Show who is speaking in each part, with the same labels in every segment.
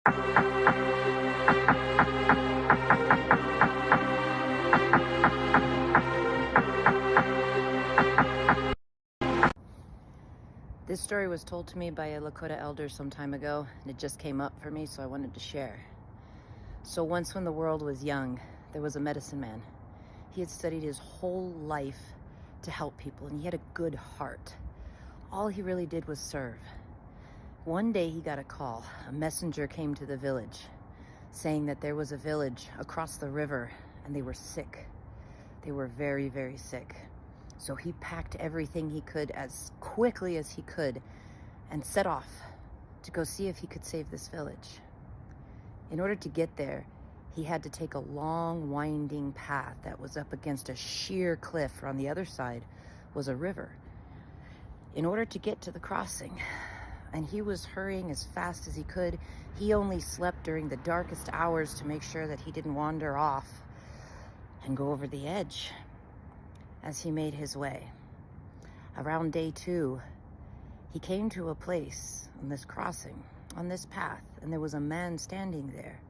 Speaker 1: This story was told to me by a Lakota elder some time ago, and it just came up for me, so I wanted to share. So once when the world was young, there was a medicine man. He had studied his whole life to help people, and he had a good heart. All he really did was serve. One day he got a call. A messenger came to the village saying that there was a village across the river and they were sick. They were very, very sick. So he packed everything he could as quickly as he could and set off to go see if he could save this village. In order to get there, he had to take a long, winding path that was up against a sheer cliff. On the other side was a river. In order to get to the crossing, and he was hurrying as fast as he could. He only slept during the darkest hours to make sure that he didn't wander off and go over the edge as he made his way. Around day 2, he came to a place on this crossing, on this path, and there was a man standing there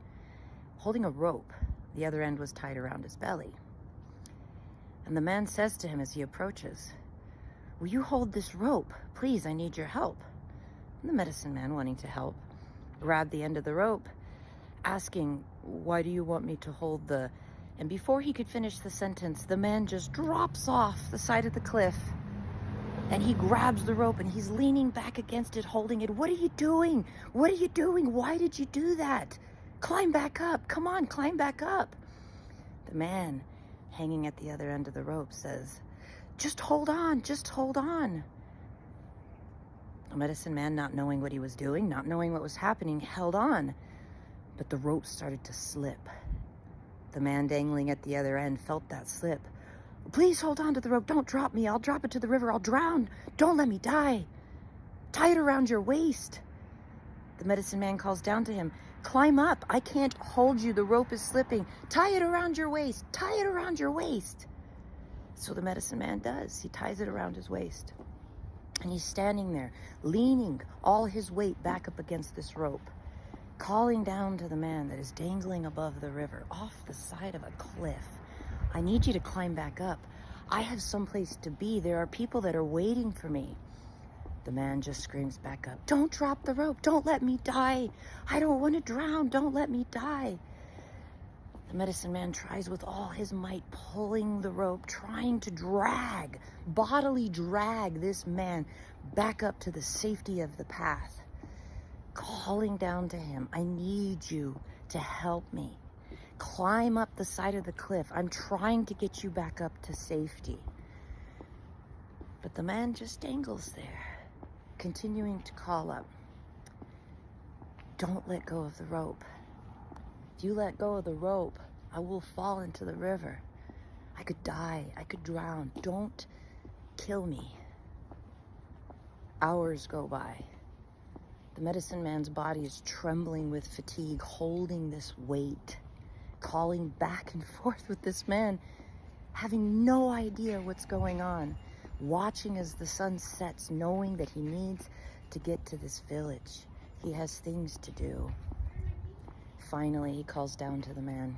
Speaker 1: holding a rope. The other end was tied around his belly. And the man says to him as he approaches, "Will you hold this rope? Please, I need your help." And the medicine man, wanting to help, grabbed the end of the rope, asking, "Why do you want me to hold the..." And before he could finish the sentence, the man just drops off the side of the cliff, and he grabs the rope and he's leaning back against it, holding it. "What are you doing? What are you doing? Why did you do that? Climb back up. Come on, climb back up." The man hanging at the other end of the rope says, "Just hold on, just hold on." The medicine man, not knowing what he was doing, not knowing what was happening, held on, but the rope started to slip. The man dangling at the other end felt that slip. "Please hold on to the rope. Don't drop me. I'll drop it to the river. I'll drown. Don't let me die. Tie it around your waist." The medicine man calls down to him, "Climb up. I can't hold you. The rope is slipping. Tie it around your waist. Tie it around your waist." So the medicine man does. He ties it around his waist. And he's standing there, leaning all his weight back up against this rope, calling down to the man that is dangling above the river, off the side of a cliff. "I need you to climb back up. I have someplace to be. There are people that are waiting for me." The man just screams back up, "Don't drop the rope. Don't let me die. I don't want to drown. Don't let me die." The medicine man tries with all his might, pulling the rope, trying to bodily drag this man back up to the safety of the path, calling down to him, "I need you to help me. Climb up the side of the cliff. I'm trying to get you back up to safety." But the man just dangles there, continuing to call up, "Don't let go of the rope. If you let go of the rope, I will fall into the river. I could die. I could drown. Don't kill me." Hours go by. The medicine man's body is trembling with fatigue, holding this weight, calling back and forth with this man, having no idea what's going on, watching as the sun sets, knowing that he needs to get to this village. He has things to do. Finally, he calls down to the man,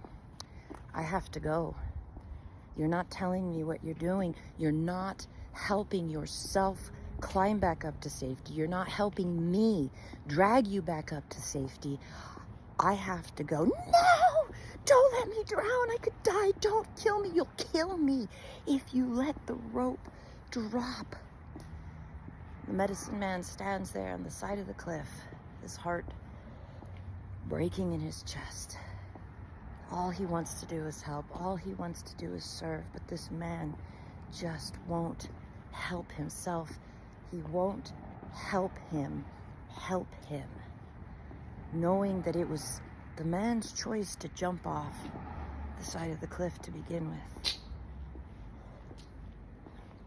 Speaker 1: "I have to go. You're not telling me what you're doing. You're not helping yourself climb back up to safety. You're not helping me drag you back up to safety. I have to go." "No! Don't let me drown. I could die. Don't kill me. You'll kill me if you let the rope drop." The medicine man stands there on the side of the cliff, his heart breaking in his chest. All he wants to do is help. All he wants to do is serve. But this man just won't help himself. He won't help him, knowing that it was the man's choice to jump off the side of the cliff to begin with.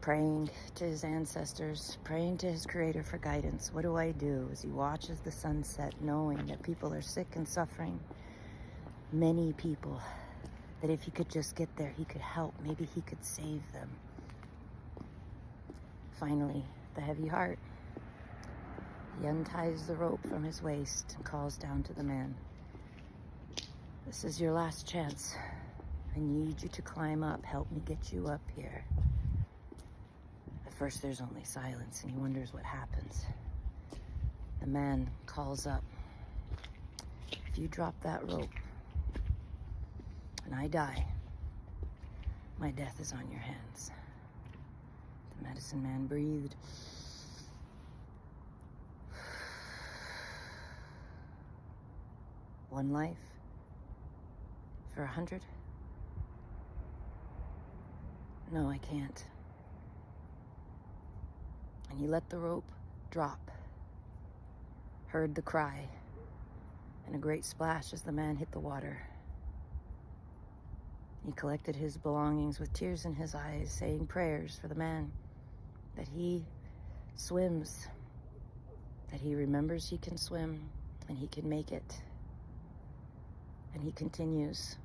Speaker 1: Praying to his ancestors, praying to his creator for guidance. What do I do as he watches the sunset, knowing that people are sick and suffering? Many people, that if he could just get there, he could help. Maybe he could save them. Finally, the heavy heart He unties the rope from his waist and calls down to the man. This is your last chance. I need you to climb up. Help me get you up here. At first there's only silence and he wonders what happens. The man calls up. If you drop that rope and I die, my death is on your hands. The medicine man breathed. One life for 100? No, I can't. And he let the rope drop, heard the cry, and a great splash as the man hit the water. He collected his belongings with tears in his eyes, saying prayers for the man, that he swims, that he remembers he can swim and he can make it. And he continues.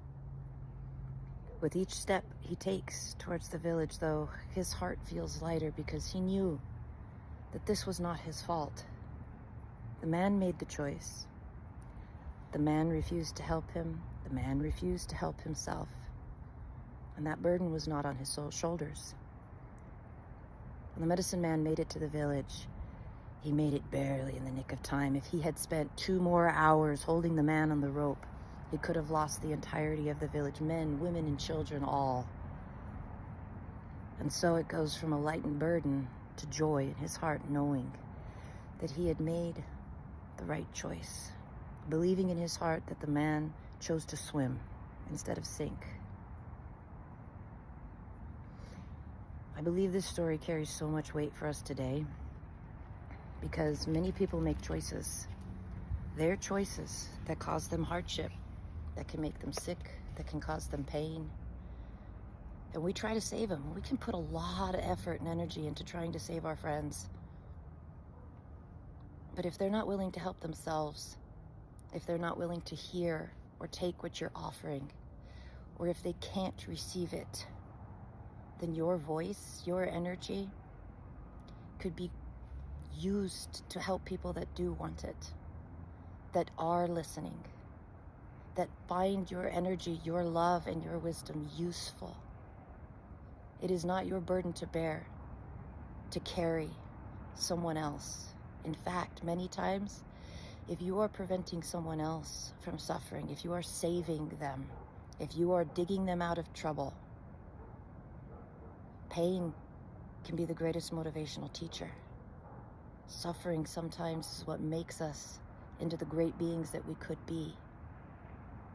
Speaker 1: With each step he takes towards the village, though, his heart feels lighter because he knew that this was not his fault. The man made the choice. The man refused to help him. The man refused to help himself. And that burden was not on his shoulders. When the medicine man made it to the village, he made it barely in the nick of time. If he had spent 2 more hours holding the man on the rope, he could have lost the entirety of the village, men, women, and children, all. And so it goes from a lightened burden to joy in his heart, knowing that he had made the right choice, believing in his heart that the man chose to swim instead of sink. I believe this story carries so much weight for us today because many people make choices. Their choices that cause them hardship, that can make them sick, that can cause them pain. And we try to save them. We can put a lot of effort and energy into trying to save our friends. But if they're not willing to help themselves, if they're not willing to hear or take what you're offering, or if they can't receive it, then your voice, your energy could be used to help people that do want it, that are listening, that find your energy, your love, and your wisdom useful. It is not your burden to bear, to carry someone else. In fact, many times, if you are preventing someone else from suffering, if you are saving them, if you are digging them out of trouble, pain can be the greatest motivational teacher. Suffering sometimes is what makes us into the great beings that we could be.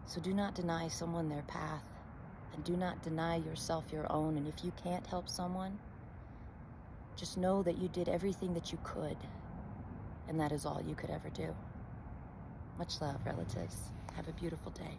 Speaker 1: So do not deny someone their path, and do not deny yourself your own. And if you can't help someone, just know that you did everything that you could, and that is all you could ever do. Much love, relatives. Have a beautiful day.